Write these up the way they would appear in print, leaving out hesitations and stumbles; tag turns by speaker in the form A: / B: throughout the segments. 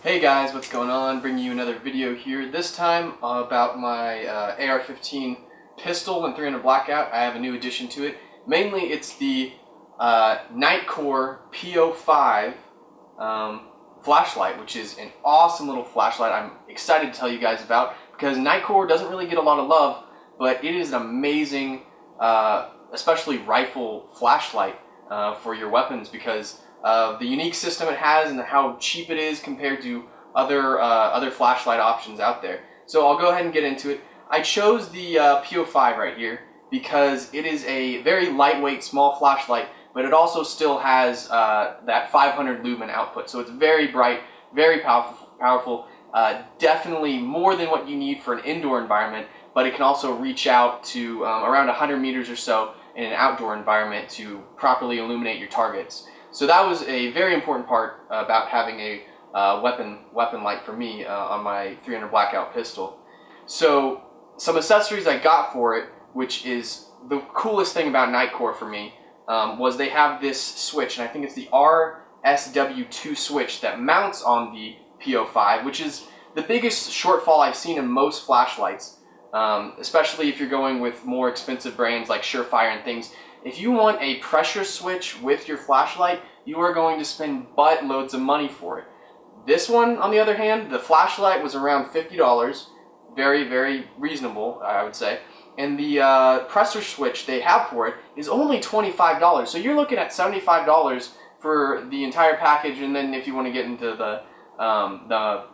A: Hey guys, what's going on? Bringing you another video here. This time about my AR-15 pistol and 300 blackout. I have a new addition to it. Mainly it's the Nitecore P05 flashlight, which is an awesome little flashlight I'm excited to tell you guys about because Nitecore doesn't really get a lot of love, but it is an amazing, especially rifle flashlight for your weapons because of the unique system it has and how cheap it is compared to other flashlight options out there. So I'll go ahead and get into it. I chose the P05 right here because it is a very lightweight, small flashlight, but it also still has that 500 lumen output. So it's very bright, very powerful, definitely more than what you need for an indoor environment, but it can also reach out to around 100 meters or so in an outdoor environment to properly illuminate your targets. So that was a very important part about having a weapon light for me on my 300 blackout pistol. So some accessories I got for it, which is the coolest thing about Nitecore for me, was they have this switch, and I think it's the RSW2 switch that mounts on the P05, which is the biggest shortfall I've seen in most flashlights, especially if you're going with more expensive brands like Surefire and things. If you want a pressure switch with your flashlight, you are going to spend buttloads of money for it. This one, on the other hand, the flashlight was around $50, very, very reasonable, I would say. And the pressure switch they have for it is only $25. So you're looking at $75 for the entire package, and then if you want to get into the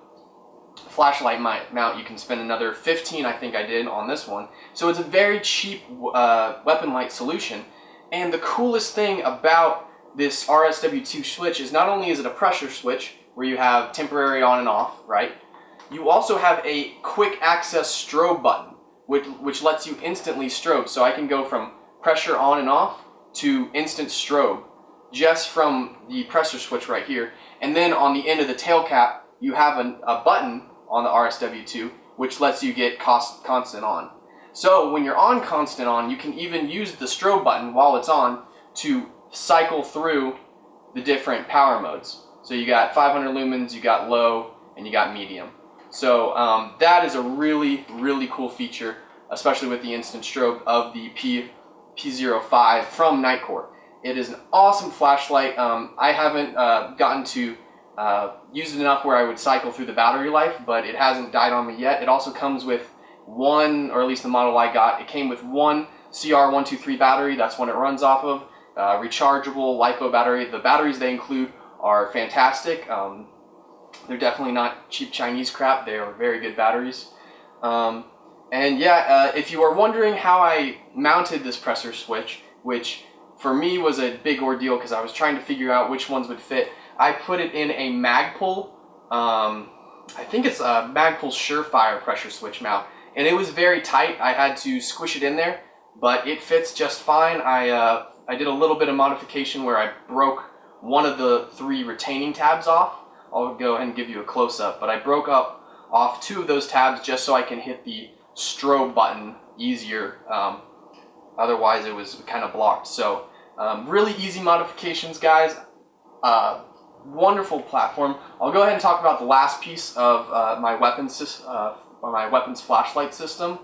A: flashlight mount, you can spend another $15, I think I did, on this one. So it's a very cheap weapon light solution. And the coolest thing about this RSW2 switch is not only is it a pressure switch where you have temporary on and off, right? You also have a quick access strobe button, which lets you instantly strobe. So I can go from pressure on and off to instant strobe just from the pressure switch right here. And then on the end of the tail cap, you have a button on the RSW2 which lets you get constant on. So when you're on constant on, you can even use the strobe button while it's on to cycle through the different power modes. So you got 500 lumens, you got low, and you got medium. So that is a really, really cool feature, especially with the instant strobe of the P05 from Nitecore. It is an awesome flashlight. I haven't gotten to use it enough where I would cycle through the battery life, but it hasn't died on me yet. It also comes with one, or at least the model I got, it came with one CR123 battery. That's what it runs off of. Rechargeable LiPo battery. The batteries they include are fantastic. They're definitely not cheap Chinese crap. They are very good batteries. And yeah, if you are wondering how I mounted this pressure switch, which for me was a big ordeal because I was trying to figure out which ones would fit, I put it in a Magpul. I think it's a Magpul Surefire pressure switch mount. And it was very tight. I had to squish it in there, but it fits just fine. I did a little bit of modification where I broke one of the 3 retaining tabs off. I'll go ahead and give you a close-up, but I broke off 2 of those tabs just so I can hit the strobe button easier. Otherwise it was kind of blocked. So really easy modifications, guys. Wonderful platform. I'll go ahead and talk about the last piece of my weapons flashlight system,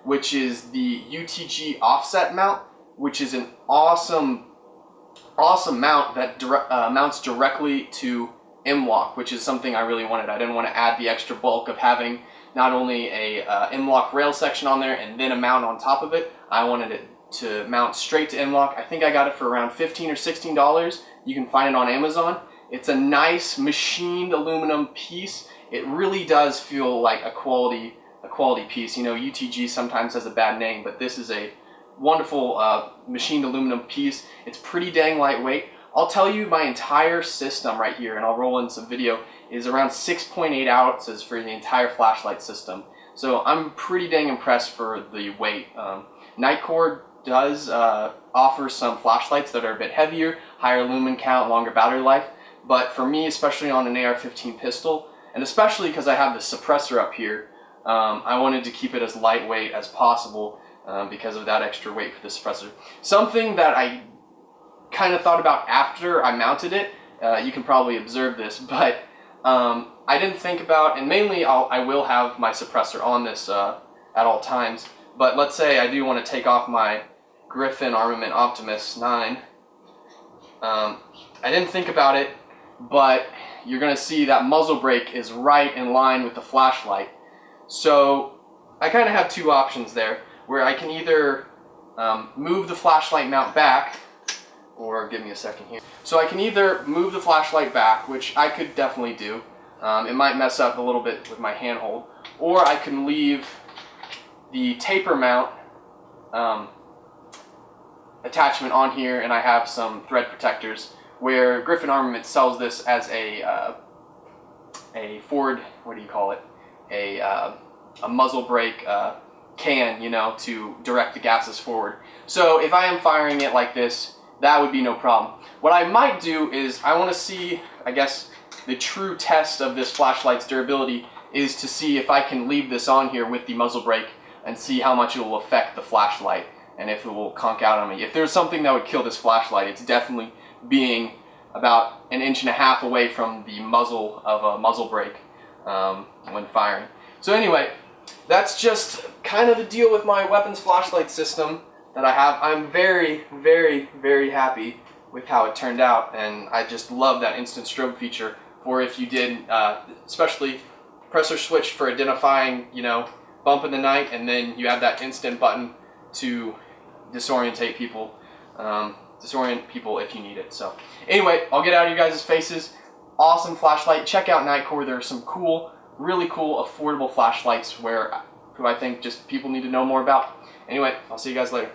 A: which is the UTG offset mount, which is an awesome mount that mounts directly to M-LOK, which is something I really wanted. I didn't want to add the extra bulk of having not only a M-LOK rail section on there and then a mount on top of it. I wanted it to mount straight to M-LOK. I think I got it for around $15 or $16. You can find it on Amazon. It's a nice machined aluminum piece. It really does feel like a quality piece. You know, UTG sometimes has a bad name, but this is a wonderful machined aluminum piece. It's pretty dang lightweight. I'll tell you, my entire system right here, and I'll roll in some video, is around 6.8 ounces for the entire flashlight system. So I'm pretty dang impressed for the weight. Nitecore does offer some flashlights that are a bit heavier, higher lumen count, longer battery life. But for me, especially on an AR-15 pistol, and especially because I have the suppressor up here, I wanted to keep it as lightweight as possible because of that extra weight for the suppressor. Something that I kind of thought about after I mounted it, you can probably observe this, but I didn't think about, and mainly I will have my suppressor on this at all times, but let's say I do want to take off my Griffin Armament Optimus 9. I didn't think about it, but you're going to see that muzzle brake is right in line with the flashlight. So I kind of have two options there, where I can either move the flashlight mount back, or give me a second here. So I can either move the flashlight back, which I could definitely do. It might mess up a little bit with my handhold, or I can leave the taper mount attachment on here, and I have some thread protectors where Griffin Armament sells this as a forward, what do you call it? A muzzle brake can, you know, to direct the gases forward. So if I am firing it like this, that would be no problem. What I might do is I want to see, I guess, the true test of this flashlight's durability is to see if I can leave this on here with the muzzle brake and see how much it will affect the flashlight and if it will conk out on me. If there's something that would kill this flashlight, it's definitely being about 1.5 inches away from the muzzle of a muzzle brake when firing. So anyway, that's just kind of the deal with my weapons flashlight system that I have. I'm very, very, very happy with how it turned out, and I just love that instant strobe feature for if you did, especially pressure switch for identifying, you know, bump in the night, and then you have that instant button to disorient people if you need it. So anyway, I'll get out of you guys' faces. Awesome flashlight. Check out Nitecore. There are some cool, really cool, affordable flashlights who I think just people need to know more about. Anyway, I'll see you guys later.